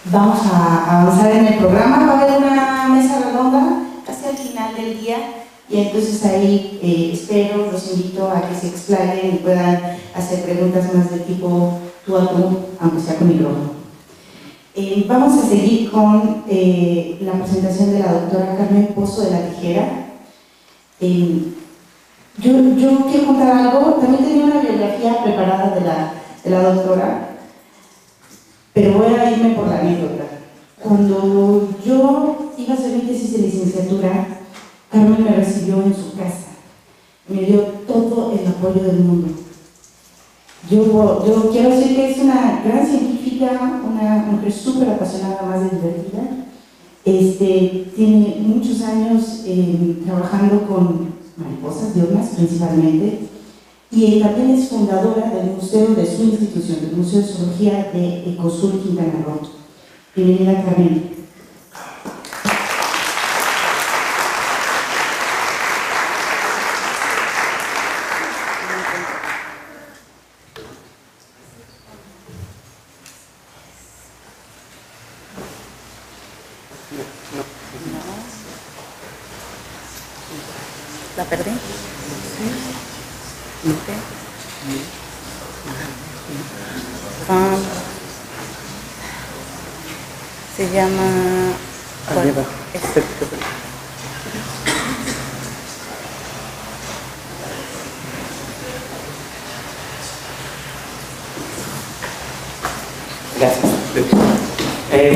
Vamos a avanzar en el programa. Va a haber una mesa redonda casi al final del día y entonces ahí espero, los invito a que se explayen y puedan hacer preguntas más de tipo tú a tú, aunque sea con micrófono. Vamos a seguir con la presentación de la doctora Carmen Pozo de la Tijera. Yo quiero contar algo. También tenía una biografía preparada de la doctora, pero voy a irme por la anécdota. Cuando yo iba a hacer mi tesis de licenciatura, Carmen me recibió en su casa. Me dio todo el apoyo del mundo. Yo quiero decir que es una gran científica, una mujer súper apasionada, más de divertida. Tiene muchos años trabajando con mariposas, diurnas principalmente, y también es fundadora del museo de su institución, del Museo de Zoología de Ecosul, Quintana Roo. Bienvenida, Carmen. ¿La perdí? Se llama... Gracias.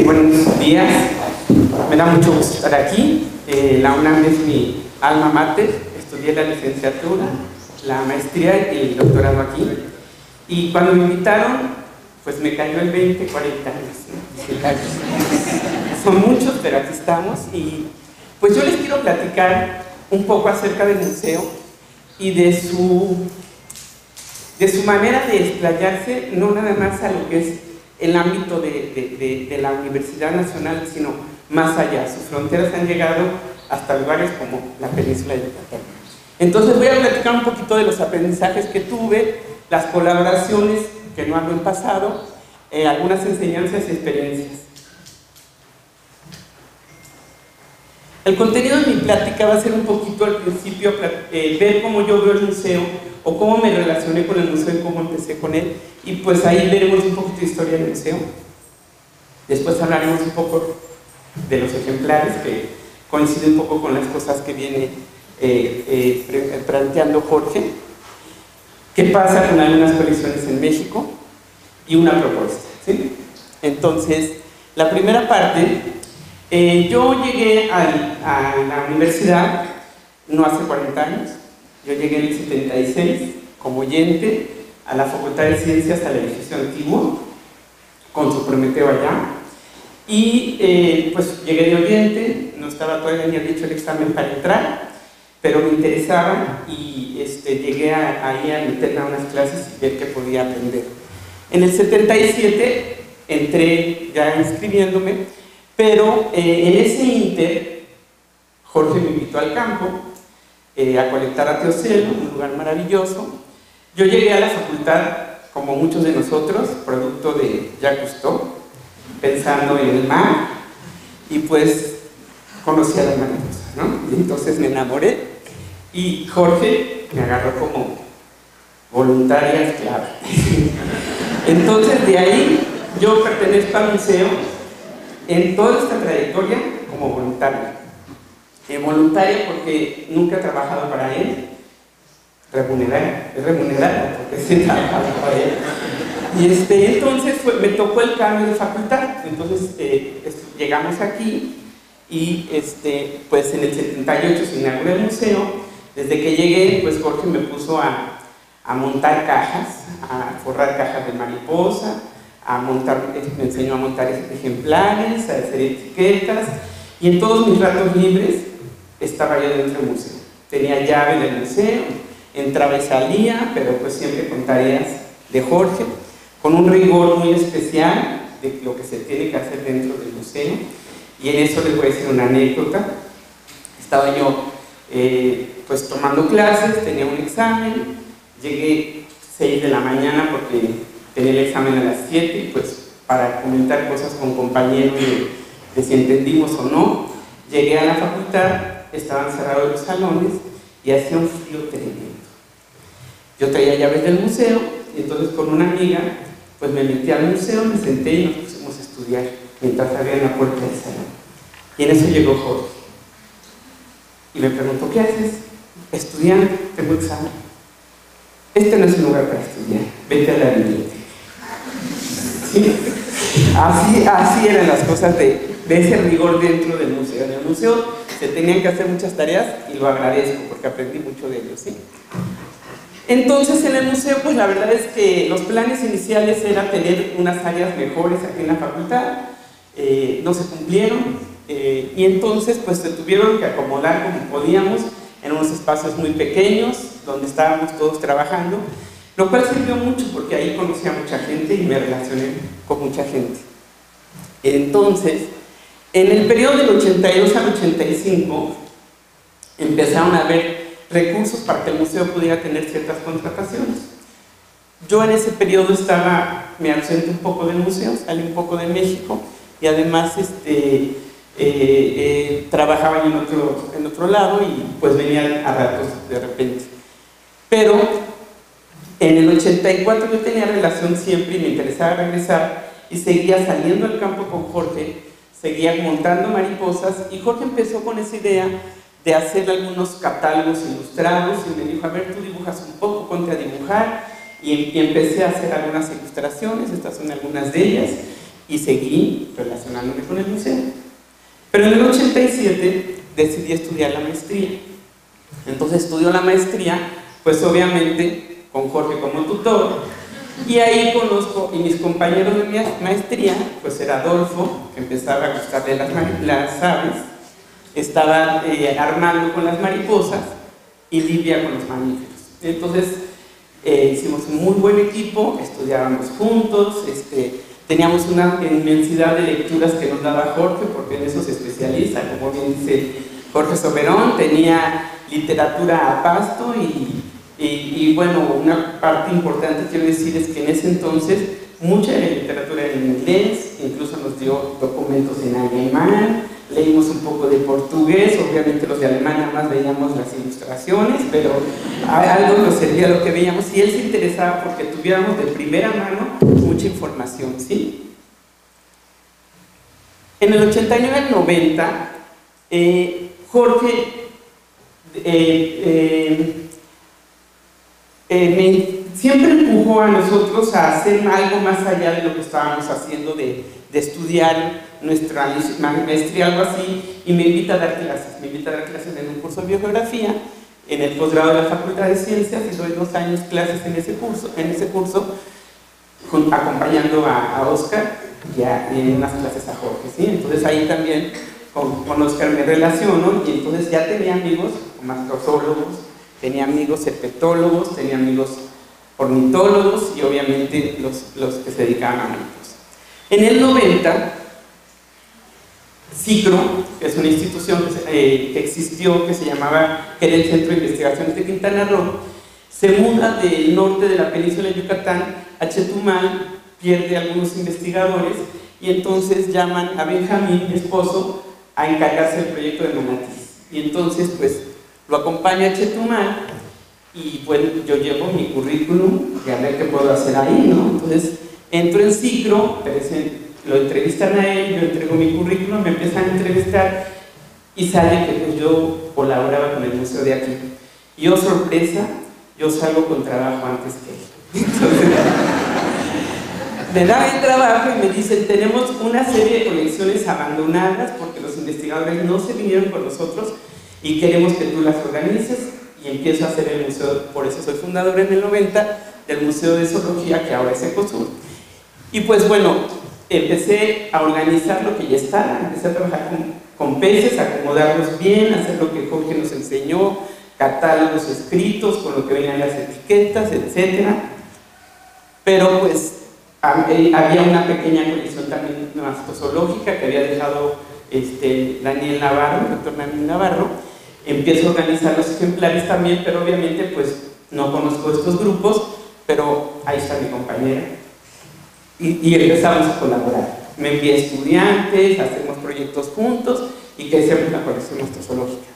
Buenos días. Me da mucho gusto estar aquí. La UNAM es mi alma mater. Estudié la licenciatura, la maestría y el doctorado aquí. Y cuando me invitaron, pues me cayó el 20, 40 años, ¿no? Son muchos, pero aquí estamos. Y pues yo les quiero platicar un poco acerca del museo y de su manera de explayarse, no nada más a lo que es el ámbito de la Universidad Nacional, sino más allá. Sus fronteras han llegado hasta lugares como la península de Yucatán. Entonces voy a platicar un poquito de los aprendizajes que tuve, las colaboraciones que no hablo en pasado, algunas enseñanzas y experiencias. El contenido de mi plática va a ser un poquito al principio ver cómo yo veo el museo o cómo me relacioné con el museo y cómo empecé con él, y pues ahí veremos un poquito de historia del museo. Después hablaremos un poco de los ejemplares, que coincide un poco con las cosas que viene planteando Jorge. ¿Qué pasa con algunas colecciones en México? Y una propuesta, ¿sí? Entonces, la primera parte, yo llegué a la universidad no hace 40 años. Yo llegué en el 76 como oyente a la Facultad de Ciencias, al edificio antiguo, con su Prometeo allá. Y pues llegué de oyente, no estaba todavía ni dicho el examen para entrar, pero me interesaba y llegué ahí a meterme a unas clases y ver qué podía aprender. En el 77 entré ya inscribiéndome, pero en ese inter Jorge me invitó al campo a colectar a Teocelo, un lugar maravilloso. Yo llegué a la facultad, como muchos de nosotros, producto de Jacques Cousteau, pensando en el mar, y pues conocí a las mariposas, ¿no? Y entonces me enamoré y Jorge me agarró como voluntaria esclava. Entonces de ahí yo pertenezco al museo en toda esta trayectoria como voluntaria. Voluntaria porque nunca he trabajado para él, remunerada porque sí he trabajado para él. Y entonces me tocó el cambio de facultad. Entonces llegamos aquí y pues en el 78 se inauguró el museo. Desde que llegué, pues Jorge me puso a montar cajas, a forrar cajas de mariposa, me enseñó a montar ejemplares, a hacer etiquetas, y en todos mis ratos libres estaba yo dentro del museo. Tenía llave del museo, entraba y salía, pero pues siempre con tareas de Jorge, con un rigor muy especial de lo que se tiene que hacer dentro del museo. Y en eso les voy a decir una anécdota. Estaba yo pues tomando clases, tenía un examen, llegué 6 de la mañana porque tenía el examen a las 7 y pues para comentar cosas con compañeros de si entendimos o no. Llegué a la facultad, estaban cerrados los salones y hacía un frío tremendo. Yo traía llaves del museo y entonces con una amiga pues me metí al museo, me senté y nos pusimos a estudiar mientras abrían la puerta del salón. Y en eso llegó Jorge y me preguntó: ¿qué haces? Estudiando, tengo examen. Este no es un lugar para estudiar, vete a la biblioteca. ¿Sí? Así eran las cosas de ese rigor dentro del museo. En el museo se tenían que hacer muchas tareas y lo agradezco porque aprendí mucho de ellos, ¿sí? Entonces en el museo pues la verdad es que los planes iniciales era tener unas áreas mejores aquí en la facultad, no se cumplieron y entonces pues se tuvieron que acomodar como podíamos en unos espacios muy pequeños donde estábamos todos trabajando, lo cual sirvió mucho porque ahí conocí a mucha gente y me relacioné con mucha gente. Entonces, en el periodo del 82 al 85 empezaron a haber recursos para que el museo pudiera tener ciertas contrataciones. Yo en ese periodo me ausenté un poco del museo, salí un poco de México y además trabajaba en otro lado y pues venía a ratos de repente. Pero en el 84 yo tenía relación siempre y me interesaba regresar y seguía saliendo al campo con Jorge, seguía montando mariposas y Jorge empezó con esa idea de hacer algunos catálogos ilustrados y me dijo: a ver, tú dibujas un poco, ponte a dibujar, y empecé a hacer algunas ilustraciones, estas son algunas de ellas, y seguí relacionándome con el museo. Pero en el 87 decidí estudiar la maestría. Entonces estudio la maestría, pues obviamente con Jorge como tutor, y ahí conozco, y mis compañeros de mi maestría, pues era Adolfo, que empezaba a gustarle las aves, estaba Armando con las mariposas y Livia con los mamíferos. Entonces hicimos un muy buen equipo, estudiábamos juntos, teníamos una inmensidad de lecturas que nos daba Jorge, porque en eso se especializa, como bien dice Jorge Soberón, tenía literatura a pasto y bueno, una parte importante quiero decir es que en ese entonces mucha de la literatura era en inglés, incluso nos dio documentos en alemán, leímos un poco de portugués, obviamente los de alemán nada más veíamos las ilustraciones, pero algo nos servía lo que veíamos y él se interesaba porque tuviéramos de primera mano mucha información, ¿sí? En el 89 al 90, Jorge siempre empujó a nosotros a hacer algo más allá de lo que estábamos haciendo de estudiar nuestra maestría, algo así, y me invita a dar clases en un curso de biogeografía en el posgrado de la Facultad de Ciencias, y doy 2 años clases en ese curso acompañando a Oscar y en unas clases a Jorge, ¿sí? Entonces ahí también con Oscar me relaciono y entonces ya tenía amigos mastozoólogos, tenía amigos herpetólogos, tenía amigos ornitólogos y obviamente los que se dedicaban a mariposas. En el 90, CICRO, que es una institución que existió, que era el Centro de Investigaciones de Quintana Roo, se muda del norte de la península de Yucatán a Chetumal, pierde algunos investigadores y entonces llaman a Benjamín, mi esposo, a encargarse del proyecto de Manatís. Y entonces pues lo acompaña a Chetumal y bueno, yo llevo mi currículum y a ver qué puedo hacer ahí, ¿no? Entonces entro en CICRO, lo entrevistan a él, yo entrego mi currículum, me empiezan a entrevistar y sale que pues, yo colaboraba con el museo de aquí. Y yo, sorpresa, yo salgo con trabajo antes que él. Entonces, me da el trabajo y me dicen: tenemos una serie de colecciones abandonadas porque los investigadores no se vinieron con nosotros y queremos que tú las organices. Y empiezo a hacer el museo, por eso soy fundador en el 90 del Museo de Zoología, que ahora es Ecosur. Y pues bueno, empecé a organizar lo que ya estaba, empecé a trabajar con peces, a acomodarlos bien, a hacer lo que Jorge nos enseñó, catálogos escritos con lo que venían las etiquetas, etc. Pero pues había una pequeña colección también mastozoológica que había dejado Daniel Navarro, el doctor Daniel Navarro. Empiezo a organizar los ejemplares también, pero obviamente pues no conozco estos grupos, pero ahí está mi compañera. y empezamos a colaborar. Me envié estudiantes, hacemos proyectos juntos y crecemos la colección osteozoológica.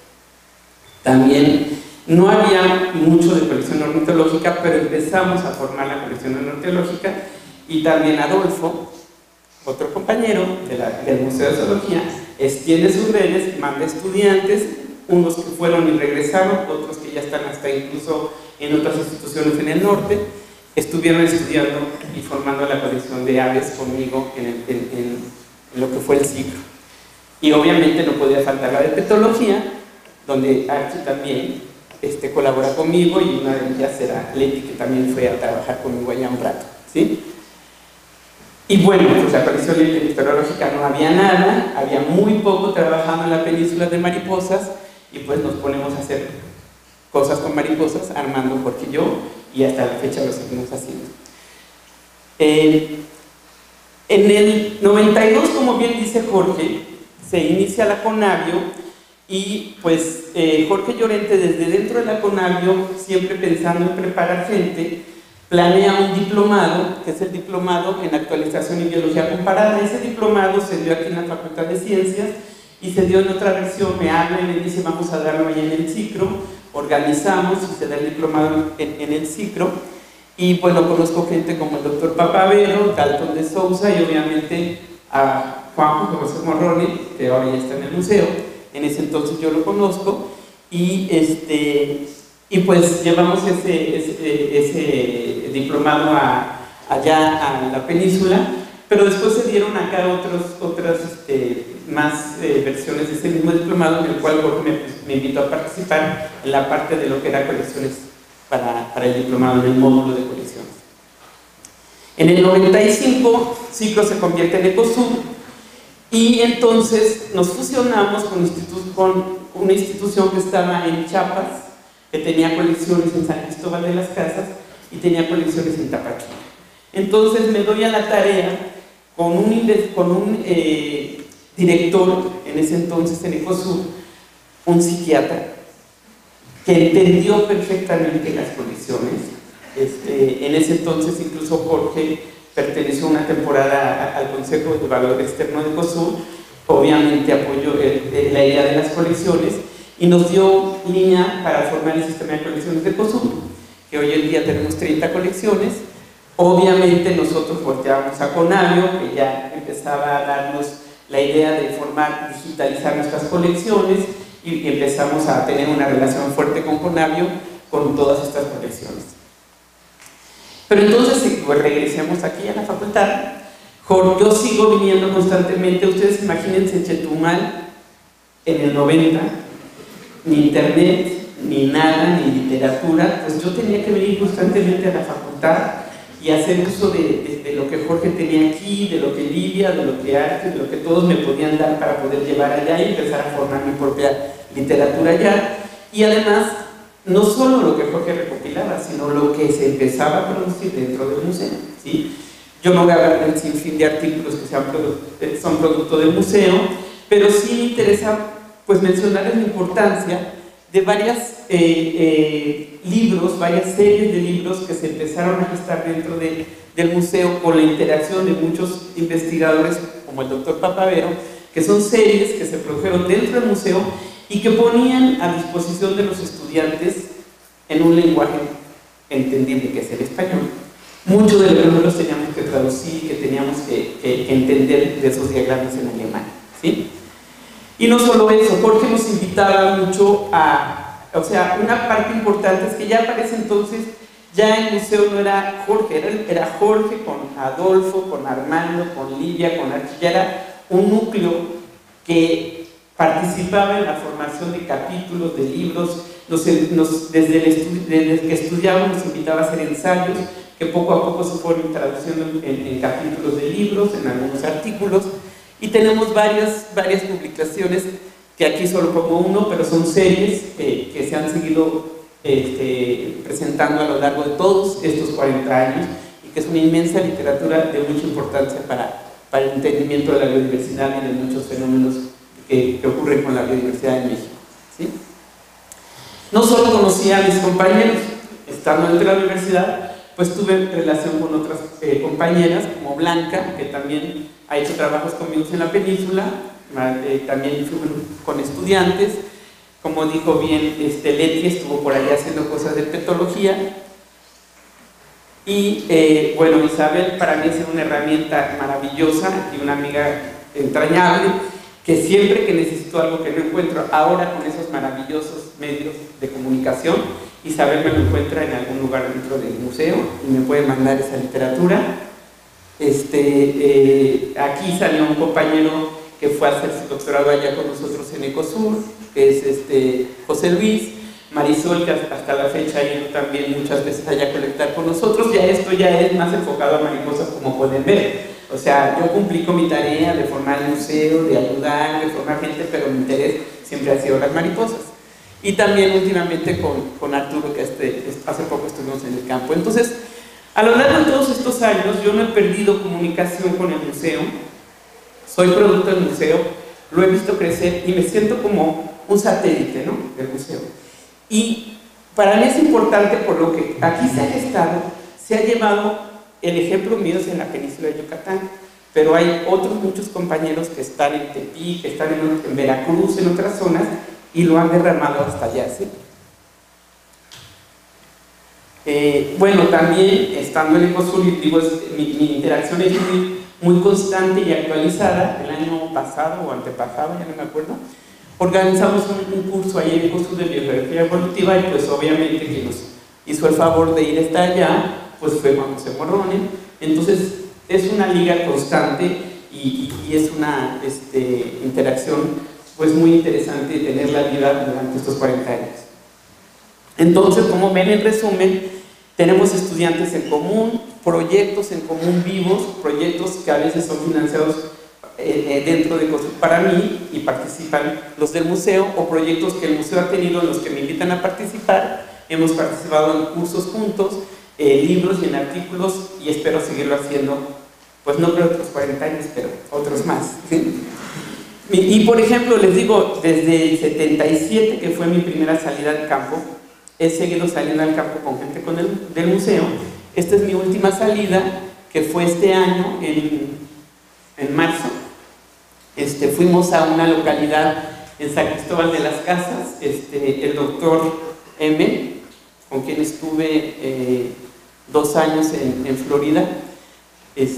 También no había mucho de colección ornitológica, pero empezamos a formar la colección ornitológica, y también Adolfo, otro compañero del Museo de Zoología, extiende sus redes, manda estudiantes, unos que fueron y regresaron, otros que ya están hasta incluso en otras instituciones en el norte, estuvieron estudiando y formando la colección de aves conmigo en lo que fue el ciclo. Y obviamente no podía faltar la de petología, donde Archie también colabora conmigo, y una de ellas era Leti, que también fue a trabajar conmigo allá un rato, ¿sí? Y bueno, pues la colección meteorológica no había nada, había muy poco trabajando en la península de mariposas, y pues nos ponemos a hacer cosas con mariposas, Armando, Jorge y yo, y hasta la fecha lo seguimos haciendo. En el 92, como bien dice Jorge, se inicia la Conavio, y pues Jorge Llorente, desde dentro de la Conavio, siempre pensando en preparar gente, planea un diplomado, que es el diplomado en actualización y biología comparada. Ese diplomado se dio aquí en la Facultad de Ciencias, y se dio en otra versión, me habla y me dice vamos a darlo allá en el CICRO, organizamos y se da el diplomado en el CICRO, y bueno, conozco gente como el doctor Papavero, Dalton de Sousa, y obviamente a Juan José Morrone, que ahora ya está en el museo. En ese entonces yo lo conozco, y pues llevamos ese diplomado allá a la península, pero después se dieron acá otras más versiones de ese mismo diplomado, en el cual Jorge me invitó a participar en la parte de lo que era colecciones para el diplomado, en el módulo de colecciones. En el 95, Ciclo se convierte en Ecosur, y entonces nos fusionamos con una institución que estaba en Chiapas, que tenía colecciones en San Cristóbal de las Casas y tenía colecciones en Tapachula. Entonces me doy a la tarea con un director en ese entonces en Ecosur, un psiquiatra, que entendió perfectamente las colecciones. En ese entonces incluso Jorge perteneció una temporada al Consejo de Valor Externo de Ecosur, obviamente apoyó la idea de las colecciones, y nos dio línea para formar el sistema de colecciones de Ecosur, que hoy en día tenemos 30 colecciones. Obviamente nosotros volteábamos a Conavio, que ya empezaba a darnos la idea de formar, digitalizar nuestras colecciones, y empezamos a tener una relación fuerte con Conavio, con todas estas colecciones. Pero entonces, pues regresemos aquí a la facultad. Yo sigo viniendo constantemente. Ustedes imagínense en Chetumal, en el 90, ni internet, ni nada, ni literatura, pues yo tenía que venir constantemente a la facultad y hacer uso de lo que Jorge tenía aquí, de lo que Lidia, de lo que Arte, de lo que todos me podían dar para poder llevar allá y empezar a formar mi propia literatura allá. Y además, no solo lo que Jorge recopilaba, sino lo que se empezaba a producir dentro del museo, ¿sí? Yo no voy a hablar del sinfín de artículos que son producto del museo, pero sí me interesa pues mencionarles la importancia de varios libros, varias series de libros que se empezaron a gestar dentro del museo con la interacción de muchos investigadores como el doctor Papavero, que son series que se produjeron dentro del museo y que ponían a disposición de los estudiantes en un lenguaje entendible, que es el español. Muchos de los libros teníamos que traducir, que teníamos que entender de esos diagramas en alemán, ¿sí? Y no solo eso, Jorge nos invitaba mucho o sea, una parte importante es que ya para ese entonces ya el museo no era Jorge, era Jorge con Adolfo, con Armando, con Lidia, con Archie, ya era un núcleo que participaba en la formación de capítulos, de libros. Desde que estudiábamos nos invitaba a hacer ensayos que poco a poco se fueron traduciendo en capítulos de libros, en algunos artículos, y tenemos varias publicaciones, que aquí solo como uno, pero son series que se han seguido presentando a lo largo de todos estos 40 años, y que es una inmensa literatura de mucha importancia para el entendimiento de la biodiversidad y de muchos fenómenos que ocurren con la biodiversidad en México, ¿sí? No solo conocía a mis compañeros, estando dentro de la universidad, pues tuve relación con otras compañeras, como Blanca, que también ha hecho trabajos conmigo en la península, también fui con estudiantes, como dijo bien Leti, estuvo por allá haciendo cosas de petología. Y bueno, Isabel para mí es una herramienta maravillosa y una amiga entrañable, que siempre que necesito algo que no encuentro ahora con esos maravillosos medios de comunicación, Isabel me lo encuentra en algún lugar dentro del museo y me puede mandar esa literatura. Aquí salió un compañero que fue a hacer su doctorado allá con nosotros en Ecosur, que es José Luis. Marisol, que hasta la fecha ha ido también muchas veces allá a colectar con nosotros. Ya esto ya es más enfocado a mariposas, como pueden ver. O sea, yo cumplí con mi tarea de formar el museo, de ayudar, de formar gente, pero mi interés siempre ha sido las mariposas. Y también últimamente con Arturo, que hace poco estuvimos en el campo. Entonces, a lo largo de todos estos años, yo no he perdido comunicación con el museo. Soy producto del museo, lo he visto crecer y me siento como un satélite, ¿no?, del museo. Y para mí es importante, por lo que aquí se ha gestado, se ha llevado el ejemplo mío en la península de Yucatán, pero hay otros muchos compañeros que están en Tepic, que están en Veracruz, en otras zonas, y lo han derramado hasta allá, ¿sí? Bueno, también estando en Ecosur, digo, mi interacción es muy constante y actualizada. El año pasado o antepasado, ya no me acuerdo, organizamos un curso ahí en Ecosur de biografía evolutiva, y pues obviamente quien nos hizo el favor de ir hasta allá pues fue Juan José Morrone. Entonces es una liga constante y es una interacción pues muy interesante tenerla viva durante estos 40 años. Entonces, como ven, en resumen, tenemos estudiantes en común, proyectos en común vivos, proyectos que a veces son financiados dentro de Ecosur para mí y participan los del museo, o proyectos que el museo ha tenido en los que me invitan a participar. Hemos participado en cursos juntos, libros y en artículos, y espero seguirlo haciendo, pues no creo otros 40 años, pero otros más, ¿sí? Y por ejemplo, les digo, desde el 77, que fue mi primera salida al campo, he seguido saliendo al campo con gente del museo. Esta es mi última salida, que fue este año, en marzo. Fuimos a una localidad en San Cristóbal de las Casas, el doctor M, con quien estuve 2 años en Florida. El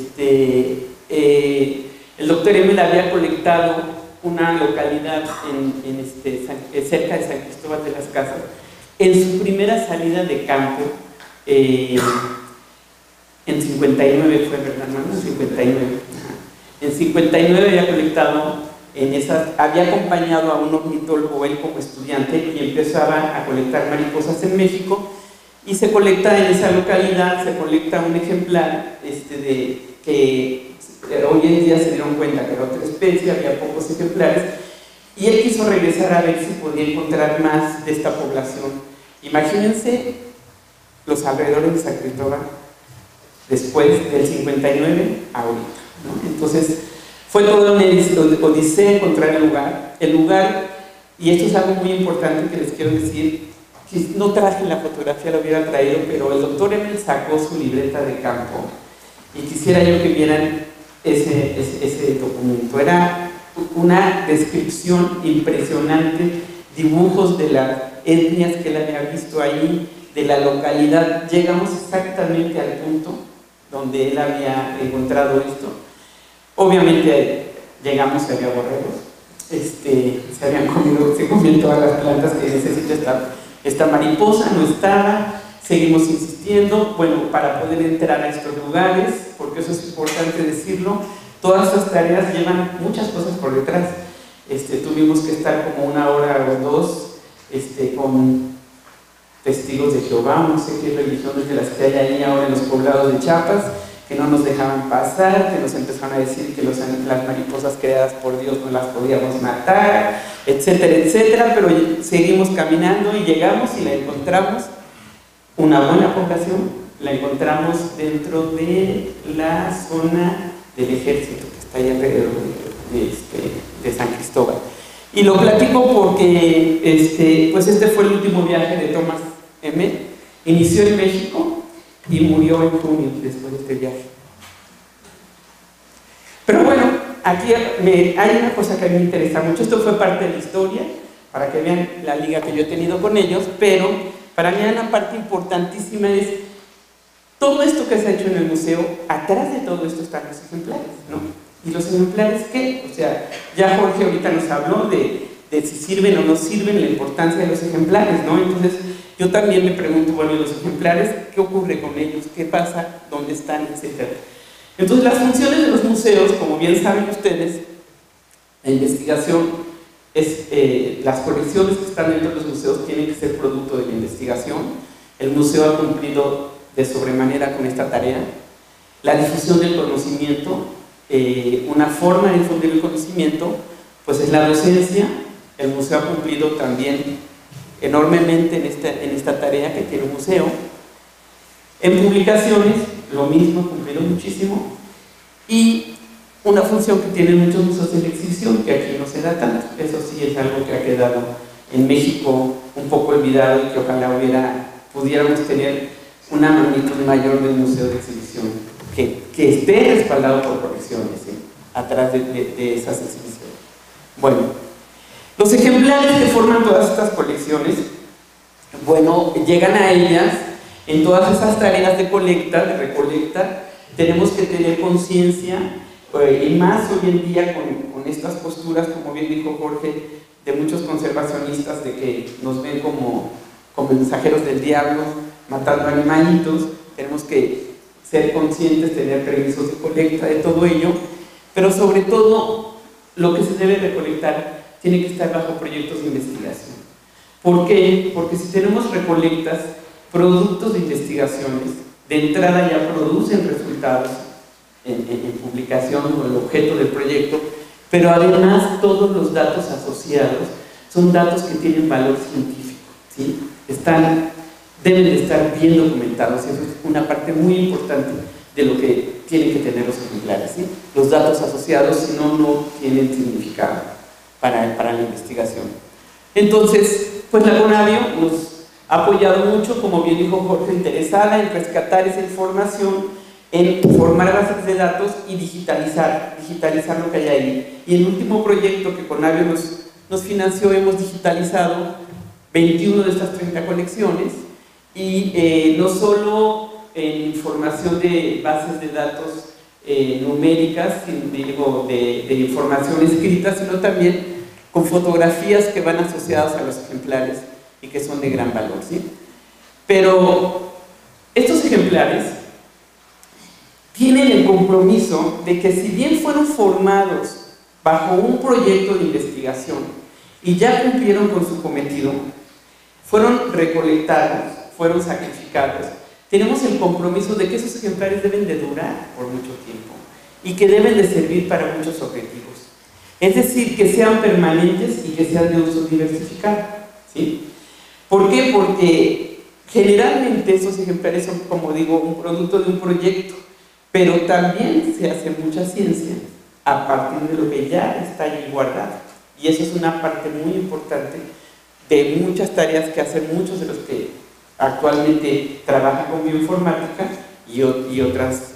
doctor M le había colectado una localidad cerca de San Cristóbal de las Casas en su primera salida de campo, en 59 fue, ¿verdad, hermano? 59. En 59 había colectado había acompañado a un ornitólogo, él como estudiante, y empezaba a colectar mariposas en México, y se colecta en esa localidad, se colecta un ejemplar que hoy en día se dieron cuenta que era otra especie, había pocos ejemplares, y él quiso regresar a ver si podía encontrar más de esta población. Imagínense los alrededores de San Cristóbal después del 59 ahorita, ¿no? Entonces fue toda una odisea encontrar el lugar, y esto es algo muy importante que les quiero decir. No traje la fotografía, la hubiera traído, pero el doctor Emel sacó su libreta de campo, y quisiera yo que vieran ese documento. Era una descripción impresionante, dibujos de las etnias que él había visto ahí, de la localidad. Llegamos exactamente al punto donde él había encontrado esto. Obviamente llegamos y había borregos, se comían todas las plantas que necesita esta mariposa, no estaba. Seguimos insistiendo, bueno, para poder entrar a estos lugares, porque eso es importante decirlo. Todas estas tareas llevan muchas cosas por detrás. Tuvimos que estar como 1 hora o 2 con testigos de Jehová, no sé qué religiones de las que hay ahí ahora en los poblados de Chiapas, que no nos dejaban pasar, que nos empezaron a decir que las mariposas creadas por Dios no las podíamos matar, etcétera, etcétera. Pero seguimos caminando y llegamos y la encontramos. Una buena población, la encontramos dentro de la zona del ejército que está ahí alrededor de San Cristóbal. Y lo platico porque pues fue el último viaje de Thomas M. Inició en México y murió en junio después de este viaje. Pero bueno, aquí hay una cosa que a mí me interesa mucho. Esto fue parte de la historia, para que vean la liga que yo he tenido con ellos, pero para mí una parte importantísima es todo esto que se ha hecho en el museo. Atrás de todo esto están los ejemplares, ¿no? ¿Y los ejemplares qué? O sea, ya Jorge ahorita nos habló de si sirven o no sirven, la importancia de los ejemplares, ¿no? Entonces, yo también me pregunto, bueno, los ejemplares, ¿qué ocurre con ellos? ¿Qué pasa? ¿Dónde están? Etcétera. Entonces, las funciones de los museos, como bien saben ustedes, la investigación es, las colecciones que están dentro de los museos tienen que ser producto de la investigación. El museo ha cumplido de sobremanera con esta tarea. La difusión del conocimiento, una forma de difundir el conocimiento, pues es la docencia. El museo ha cumplido también enormemente en esta tarea que tiene un museo. En publicaciones, lo mismo, ha cumplido muchísimo. Y una función que tienen muchos museos es la exhibición, que aquí no se da tanto. Eso sí es algo que ha quedado en México un poco olvidado y que ojalá pudiéramos tener una magnitud mayor del museo de exhibición, que esté respaldado por colecciones, ¿sí? Atrás de esas exhibiciones. Bueno, los ejemplares que forman todas estas colecciones, bueno, llegan a ellas en todas esas tareas de colecta, de recolecta. Tenemos que tener conciencia, y más hoy en día con estas posturas, como bien dijo Jorge, de muchos conservacionistas, de que nos ven como mensajeros del diablo, matando animalitos. Tenemos que ser conscientes, tener permisos de colecta, de todo ello, pero sobre todo lo que se debe recolectar tiene que estar bajo proyectos de investigación. ¿Por qué? Porque si tenemos recolectas, productos de investigaciones, de entrada ya producen resultados en publicación o el objeto del proyecto, pero además todos los datos asociados son datos que tienen valor científico, ¿sí? Deben de estar bien documentados, y eso es una parte muy importante de lo que tienen que tener los ejemplares, ¿sí? Los datos asociados, si no, no tienen significado para la investigación. Entonces, pues la CONAVIO nos ha apoyado mucho, como bien dijo Jorge, interesada en rescatar esa información, en formar bases de datos y digitalizar lo que hay ahí. Y el último proyecto que CONAVIO nos financió, hemos digitalizado 21 de estas 30 colecciones, y no solo en información de bases de datos numéricas, digo, de información escrita, sino también con fotografías que van asociadas a los ejemplares y que son de gran valor, ¿sí? Pero estos ejemplares tienen el compromiso de que, si bien fueron formados bajo un proyecto de investigación y ya cumplieron con su cometido, fueron recolectados, fueron sacrificados, tenemos el compromiso de que esos ejemplares deben de durar por mucho tiempo y que deben de servir para muchos objetivos. Es decir, que sean permanentes y que sean de uso diversificado, ¿sí? ¿Por qué? Porque generalmente esos ejemplares son, como digo, un producto de un proyecto, pero también se hace mucha ciencia a partir de lo que ya está ahí guardado. Y eso es una parte muy importante de muchas tareas que hacen muchos de los que actualmente trabajan con bioinformática y otras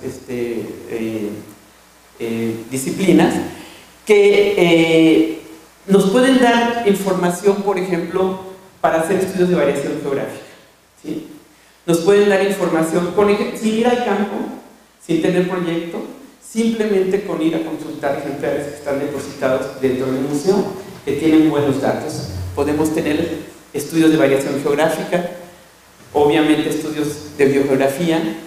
disciplinas, que nos pueden dar información, por ejemplo, para hacer estudios de variación geográfica, ¿sí? Nos pueden dar información, sin ir al campo, sin tener proyecto, simplemente con ir a consultar ejemplares que están depositados dentro del museo, que tienen buenos datos. Podemos tener estudios de variación geográfica, obviamente estudios de biogeografía,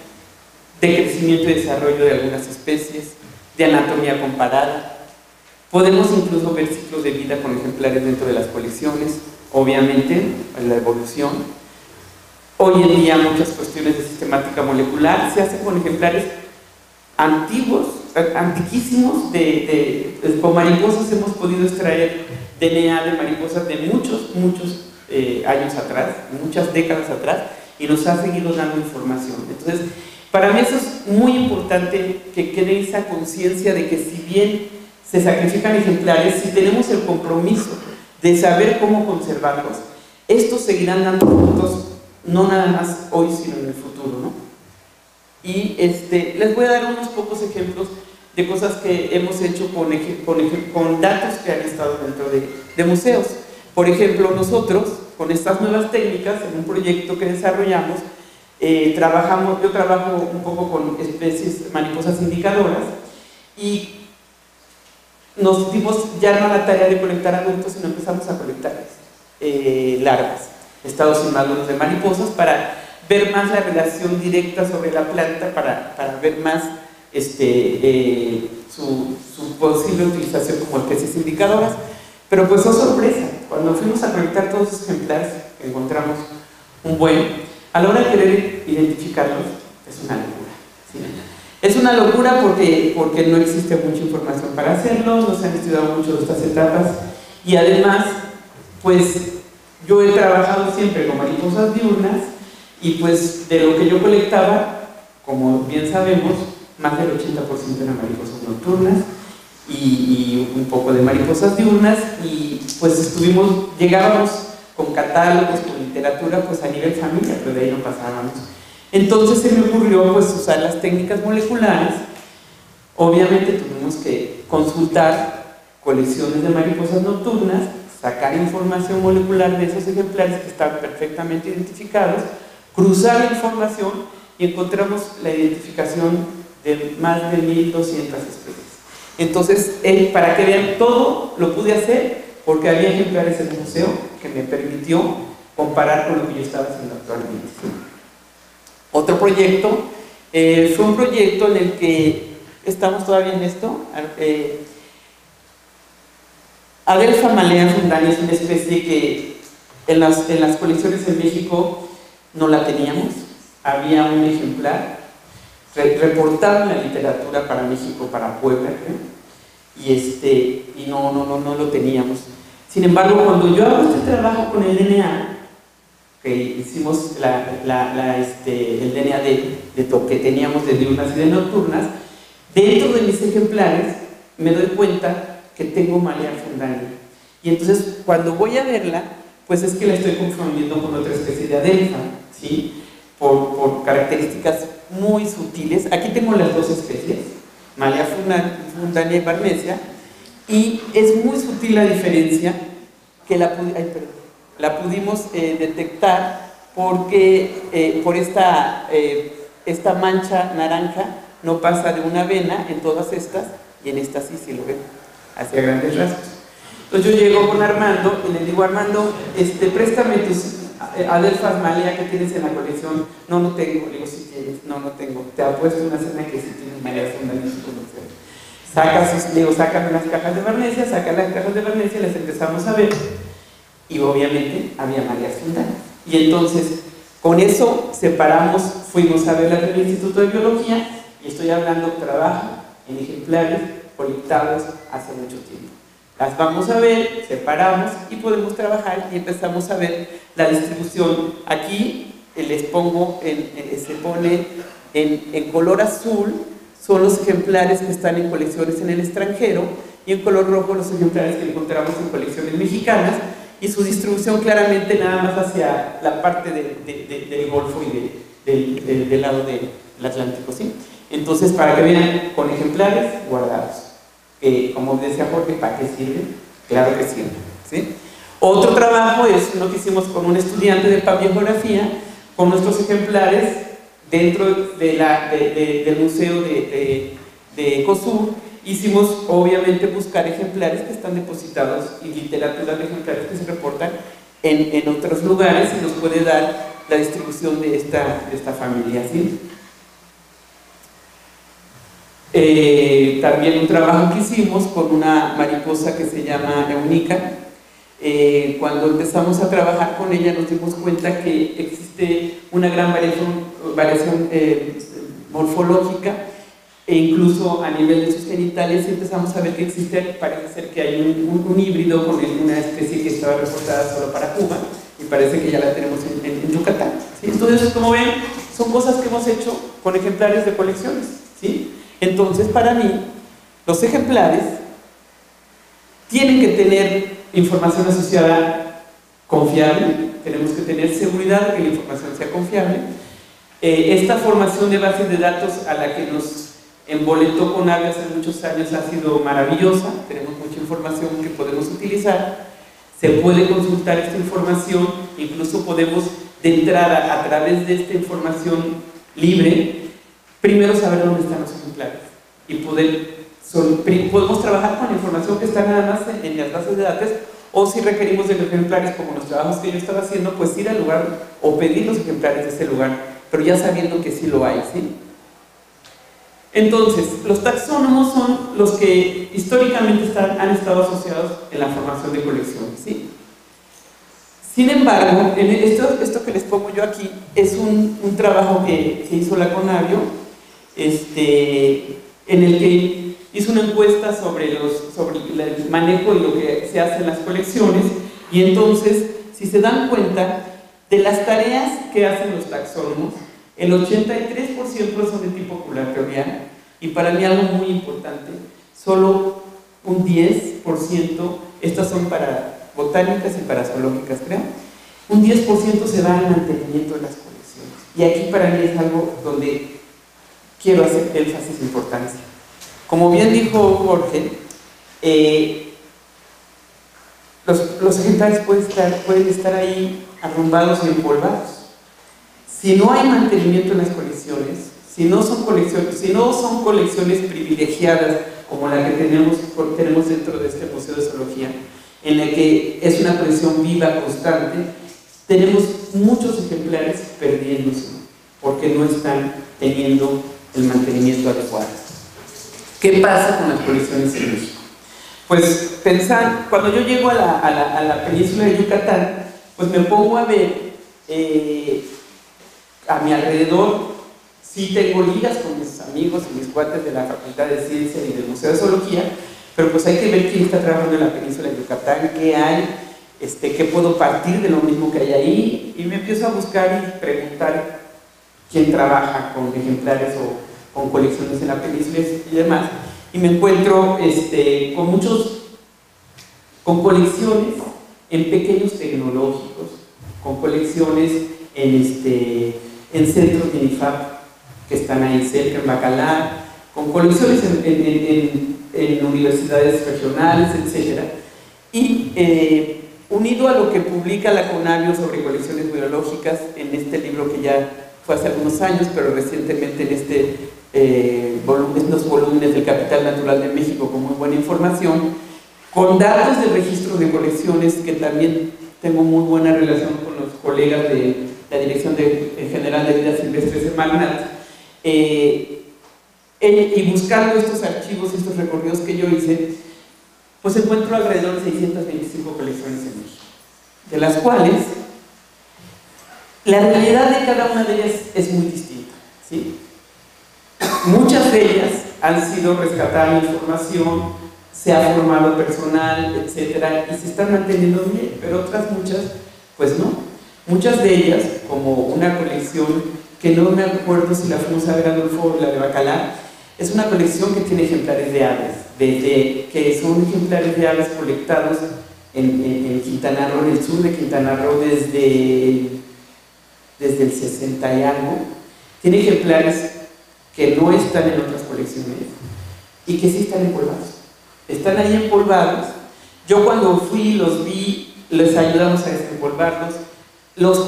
de crecimiento y desarrollo de algunas especies, de anatomía comparada. Podemos incluso ver ciclos de vida con ejemplares dentro de las colecciones, obviamente en la evolución. Hoy en día muchas cuestiones de sistemática molecular se hacen con ejemplares antiguos, antiquísimos, con mariposas. Hemos podido extraer DNA de mariposas de muchos años atrás, muchas décadas atrás, y nos ha seguido dando información. Entonces, para mí eso es muy importante, que quede esa conciencia de que, si bien se sacrifican ejemplares, si tenemos el compromiso de saber cómo conservarlos, estos seguirán dando frutos, no nada más hoy, sino en el futuro, ¿no? Y les voy a dar unos pocos ejemplos de cosas que hemos hecho con datos que han estado dentro de museos. Por ejemplo, nosotros, con estas nuevas técnicas, en un proyecto que desarrollamos, yo trabajo un poco con especies, mariposas indicadoras, y nos dimos ya no la tarea de colectar adultos, sino empezamos a colectar larvas, estados inmaduros de mariposas, para ver más la relación directa sobre la planta, para ver más su posible utilización como especies indicadoras. Pero pues, oh sorpresa, cuando fuimos a colectar todos esos ejemplares, encontramos un buen, a la hora de querer identificarlos, es una locura, ¿sí? Es una locura porque no existe mucha información para hacerlo, no se han estudiado mucho de estas etapas, y además, pues yo he trabajado siempre con mariposas diurnas, y pues de lo que yo colectaba, como bien sabemos, más del 80% eran mariposas nocturnas y un poco de mariposas diurnas, y pues llegábamos con catálogos, con literatura, pues a nivel familia, pero de ahí no pasábamos. Entonces se me ocurrió pues usar las técnicas moleculares. Obviamente tuvimos que consultar colecciones de mariposas nocturnas, sacar información molecular de esos ejemplares que estaban perfectamente identificados, cruzar la información y encontramos la identificación de más de 1,200 especies. Entonces, para que vean, todo lo pude hacer porque había ejemplares en el museo que me permitió comparar con lo que yo estaba haciendo actualmente. Otro proyecto fue un proyecto en el que estamos todavía en esto. Adelpha malea fundani es una especie que en las colecciones en México no la teníamos. Había un ejemplar reportado en la literatura para México, para Puebla, creo, y no lo teníamos. Sin embargo, cuando yo hago este trabajo con el DNA, que hicimos el DNA que teníamos de diurnas y de nocturnas, dentro de mis ejemplares me doy cuenta que tengo malea fundani. Y entonces, cuando voy a verla, pues es que la estoy confundiendo con otra especie de Adelpha, ¿sí? Por características muy sutiles. Aquí tengo las dos especies, malea fundani y barnesia, y es muy sutil la diferencia que la pudimos detectar porque por esta mancha naranja no pasa de una vena en todas estas, y en esta sí, si lo ven, hacia grandes rasgos. Entonces yo llego con Armando y le digo: Armando, préstame tus Adelpha malea que tienes en la colección. No tengo. Le digo: si tienes. No tengo. Te apuesto una cena que sí tienes malea fundani en su colección. Sácame las cajas de barnesia, saca las cajas de barnesia, las empezamos a ver, y obviamente había maleas fundani. Y entonces, con eso separamos, fuimos a verlas en el Instituto de Biología, y estoy hablando de trabajo en ejemplares colectados hace mucho tiempo. Las vamos a ver, separamos y podemos trabajar, y empezamos a ver la distribución. Aquí les pongo, se pone en color azul, son los ejemplares que están en colecciones en el extranjero, y en color rojo los ejemplares que encontramos en colecciones mexicanas, y su distribución claramente nada más hacia la parte del Golfo y del lado del Atlántico, ¿sí? Entonces, para que vean, con ejemplares guardados. Como decía Jorge, ¿para qué sirven? Claro que sirven, ¿sí? Otro trabajo es uno que hicimos con un estudiante de paleografía, con nuestros ejemplares dentro del Museo de Ecosur. Hicimos, obviamente, buscar ejemplares que están depositados y literatura de ejemplares que se reportan en otros lugares, y nos puede dar la distribución de esta familia, ¿sí? También un trabajo que hicimos con una mariposa que se llama Eunica. Cuando empezamos a trabajar con ella nos dimos cuenta que existe una gran variación morfológica, e incluso a nivel de sus genitales, y empezamos a ver que parece ser que hay un híbrido con una especie que estaba reportada solo para Cuba, y parece que ya la tenemos en Yucatán, ¿sí? Entonces, como ven, son cosas que hemos hecho con ejemplares de colecciones, ¿sí? Entonces, para mí, los ejemplares tienen que tener información asociada confiable, tenemos que tener seguridad de que la información sea confiable, Esta formación de bases de datos a la que nos emboletó Conavio hace muchos años ha sido maravillosa. Tenemos mucha información que podemos utilizar, se puede consultar esta información, incluso podemos de entrada a través de esta información libre, primero saber dónde están los ejemplares y podemos trabajar con la información que está nada más en las bases de datos, o si requerimos de los ejemplares, como los trabajos que yo estaba haciendo, pues ir al lugar o pedir los ejemplares de ese lugar, pero ya sabiendo que sí lo hay, ¿sí? Entonces, los taxónomos son los que históricamente han estado asociados en la formación de colecciones, ¿sí? Sin embargo, esto que les pongo yo aquí es un trabajo que hizo la Conavio, en el que hizo una encuesta sobre el manejo y lo que se hace en las colecciones, y entonces, si se dan cuenta de las tareas que hacen los taxónomos, el 83% son de tipo curatorial, y para mí algo muy importante, solo un 10%, estas son para botánicas y para zoológicas, creo, un 10% se va al mantenimiento de las colecciones. Y aquí para mí es algo donde quiero hacer énfasis importante. Como bien dijo Jorge, los ejemplares pueden estar ahí arrumbados y empolvados. Si no hay mantenimiento en las colecciones, si no son colecciones privilegiadas como la que tenemos dentro de este Museo de Zoología, en la que es una colección viva, constante, tenemos muchos ejemplares perdiéndose porque no están teniendo el mantenimiento adecuado. ¿Qué pasa con las colecciones en México? Pues cuando yo llego a la península de Yucatán, pues me pongo a ver a mi alrededor. Sí tengo ligas con mis amigos y mis cuates de la Facultad de Ciencia y del Museo de Zoología, pero pues hay que ver quién está trabajando en la península de Yucatán, qué hay, qué puedo partir de lo mismo que hay ahí, y me empiezo a buscar y preguntar quién trabaja con ejemplares o con colecciones en la península y demás, y me encuentro con colecciones en pequeños tecnológicos, con colecciones en centros de INIFAP que están ahí cerca, en Bacalar, con colecciones en universidades regionales, etc. Y unido a lo que publica la Conavio sobre colecciones biológicas en este libro que ya fue hace algunos años, pero recientemente en los volúmenes del Capital Natural de México con muy buena información, con datos de registro de colecciones, que también tengo muy buena relación con los colegas de la Dirección General de Vida Silvestres de Magnat, y buscando estos archivos, estos recorridos que yo hice, pues encuentro alrededor de 625 colecciones en México, de las cuales la realidad de cada una de ellas es muy distinta, ¿sí? Muchas de ellas han sido rescatadas información, se ha formado personal, etcétera, y se están manteniendo bien, pero otras muchas, pues no. Muchas de ellas, como una colección que no me acuerdo si la fuimos a ver, Adolfo, la de Bacalar, es una colección que tiene ejemplares de aves, que son ejemplares de aves colectados en Quintana Roo, en el sur de Quintana Roo, desde el 60 y algo. Tiene ejemplares que no están en otras colecciones y que sí están empolvados. Están ahí empolvados. Yo cuando fui, los vi, les ayudamos a desempolvarlos, los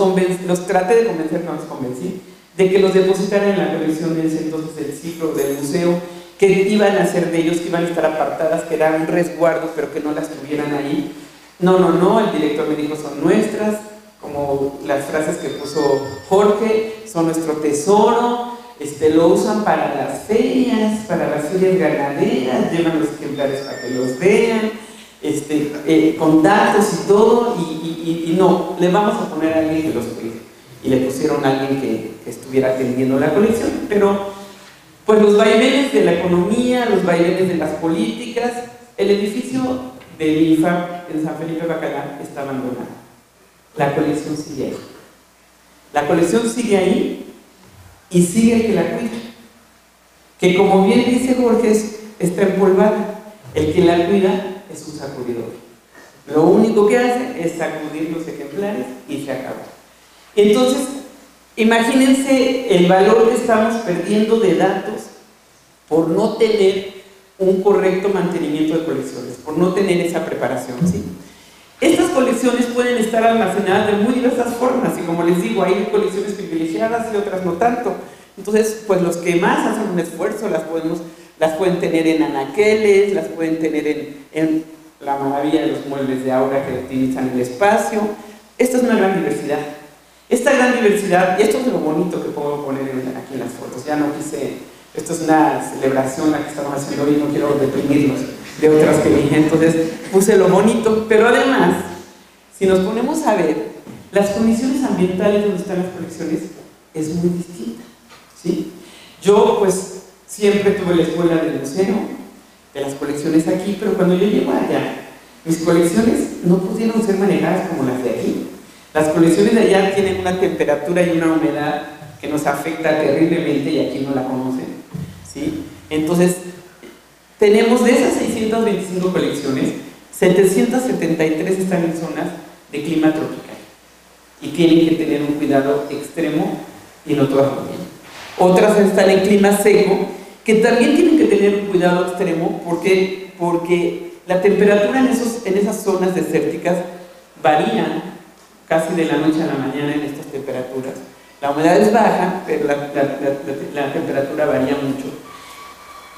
traté de convencer, no los convencí, de que los depositaran en la colección de ese entonces del ciclo del museo, que iban a ser de ellos, que iban a estar apartadas, que eran un resguardo, pero que no las tuvieran ahí. No, el director me dijo, son nuestras, como las frases que puso Jorge, son nuestro tesoro, lo usan para las ferias ganaderas, llevan los ejemplares para que los vean, con datos y todo, y no, le vamos a poner a alguien que los cuide. Y le pusieron a alguien que estuviera atendiendo la colección, pero pues los vaivenes de la economía, los vaivenes de las políticas, el edificio del INIFAP en San Felipe Bacalar está abandonado. La colección sigue ahí. La colección sigue ahí y sigue el que la cuida. Que como bien dice Jorge, está empolvada. El que la cuida es un sacudidor. Lo único que hace es sacudir los ejemplares y se acaba. Entonces, Imagínense el valor que estamos perdiendo de datos por no tener un correcto mantenimiento de colecciones, por no tener esa preparación, ¿sí? Estas colecciones pueden estar almacenadas de muy diversas formas, y como les digo, hay colecciones privilegiadas y otras no tanto. Entonces, pues los que más hacen un esfuerzo las pueden tener en anaqueles, las pueden tener en la maravilla de los muebles de Aura que utilizan el espacio. Esta es una gran diversidad. Esta gran diversidad, y esto es lo bonito que puedo poner aquí en las fotos, ya no quise, esto es una celebración la que estamos haciendo hoy, no quiero deprimirlos de otras que dije, entonces puse lo bonito, pero además, si nos ponemos a ver, las condiciones ambientales donde están las colecciones es muy distinta, ¿sí? Yo pues siempre tuve la escuela del museo, de las colecciones aquí, pero cuando yo llego allá, mis colecciones no pudieron ser manejadas como las de aquí. Las colecciones de allá tienen una temperatura y una humedad que nos afecta terriblemente y aquí no la conocen, ¿sí? Entonces, tenemos de esas 625 colecciones, 773 están en zonas de clima tropical y tienen que tener un cuidado extremo y no todas muy bien. Otras están en clima seco, que también tienen que tener un cuidado extremo porque la temperatura en esas zonas desérticas varía casi de la noche a la mañana en estas temperaturas. La humedad es baja, pero la temperatura varía mucho.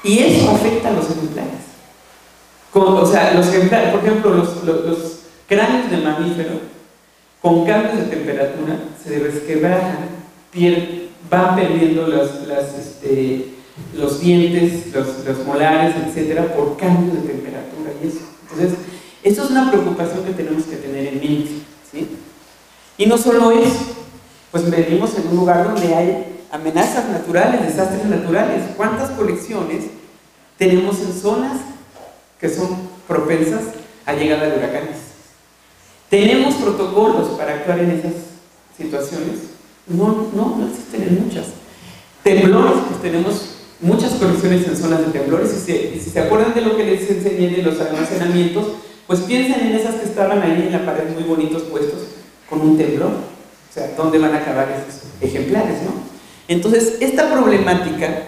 Y eso afecta a los ejemplares. O sea, los ejemplares, por ejemplo, los cráneos de mamíferos, con cambios de temperatura, se resquebrajan, van perdiendo los dientes, los molares, etcétera, por cambios de temperatura y eso. Entonces, eso es una preocupación que tenemos que tener en mente, ¿sí? Y no solo eso, pues vivimos en un lugar donde hay amenazas naturales, desastres naturales. ¿Cuántas colecciones tenemos en zonas que son propensas a llegada de huracanes? ¿Tenemos protocolos para actuar en esas situaciones? No existen en muchas. Temblores, pues tenemos muchas colecciones en zonas de temblores, y si se acuerdan de lo que les enseñé de los almacenamientos, pues piensen en esas que estaban ahí en la pared muy bonitos puestos con un temblor. O sea, ¿dónde van a acabar esos ejemplares, no? Entonces, esta problemática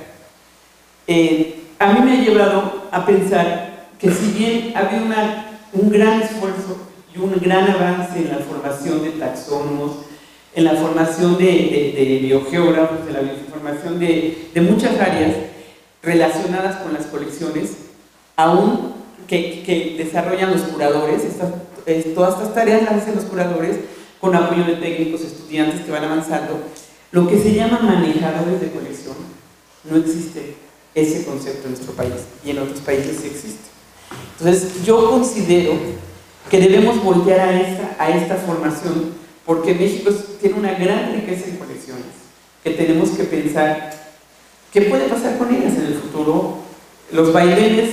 a mí me ha llevado a pensar que si bien ha habido un gran esfuerzo y un gran avance en la formación de taxónomos, en la formación de biogeógrafos, en la formación de muchas áreas relacionadas con las colecciones, aún que desarrollan los curadores, todas estas tareas las hacen los curadores con apoyo de técnicos, estudiantes que van avanzando. Lo que se llama manejadores de colección, no existe ese concepto en nuestro país, y en otros países sí existe. Entonces, yo considero que debemos voltear a esta formación, porque México tiene una gran riqueza en colecciones, que tenemos que pensar qué puede pasar con ellas en el futuro. Los vaivenes,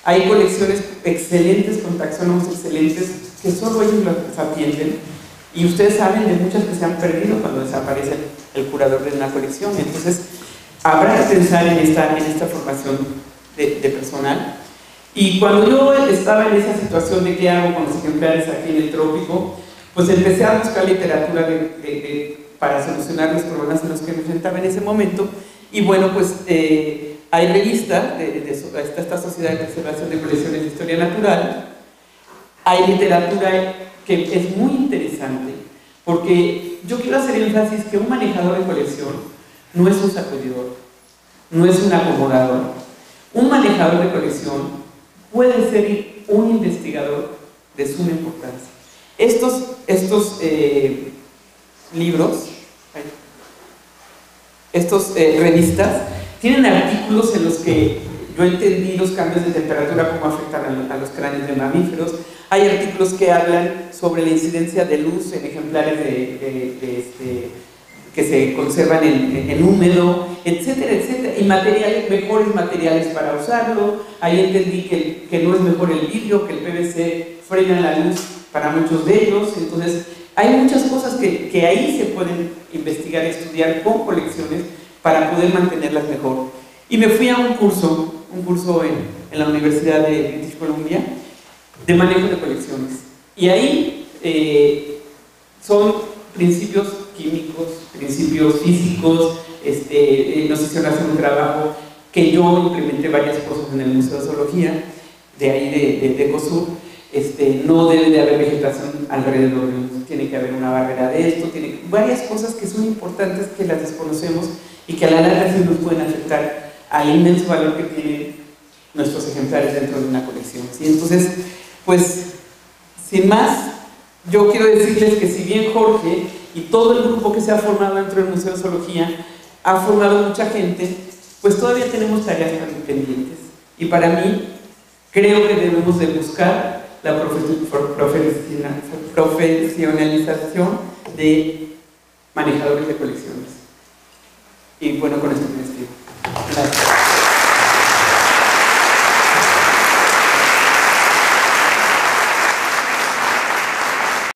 hay colecciones excelentes con taxónomos excelentes que solo ellos las atienden, y ustedes saben de muchas que se han perdido cuando desaparece el curador de una colección. Entonces, habrá que pensar en esta formación de personal. Y cuando yo estaba en esa situación de qué hago con los ejemplares aquí en el trópico, pues empecé a buscar literatura para solucionar los problemas en los que me enfrentaba en ese momento. Y bueno, pues hay revistas, está esta Sociedad de Conservación de Colecciones de Historia Natural, hay literatura que es muy interesante, porque yo quiero hacer énfasis que un manejador de colección no es un sacudidor, no es un acomodador. Un manejador de colección puede ser un investigador de suma importancia. Estos libros, revistas, tienen artículos en los que yo entendí los cambios de temperatura, cómo afectan a los cráneos de mamíferos. Hay artículos que hablan sobre la incidencia de luz en ejemplares que se conservan en húmedo, etcétera, etcétera, y mejores materiales para usarlo. Ahí entendí que no es mejor el vidrio, que el PVC frena la luz para muchos de ellos. Entonces, hay muchas cosas que ahí se pueden investigar y estudiar con colecciones para poder mantenerlas mejor. Y me fui a un curso en la Universidad de British Columbia de manejo de colecciones. Y ahí son principios químicos, principios físicos, nos hicieron hacer un trabajo que yo implementé varias cosas en el Museo de Zoología, de ahí de Ecosur. No debe de haber vegetación alrededor, tiene que haber una barrera de esto, tiene varias cosas que son importantes que las desconocemos y que a la larga sí nos pueden afectar al inmenso valor que tienen nuestros ejemplares dentro de una colección, ¿sí? Entonces, pues, sin más, yo quiero decirles que si bien Jorge y todo el grupo que se ha formado dentro del Museo de Zoología ha formado mucha gente, pues todavía tenemos tareas pendientes. Y para mí, creo que debemos de buscar la profesionalización de manejadores de colecciones. Y bueno, con esto me despido. Gracias.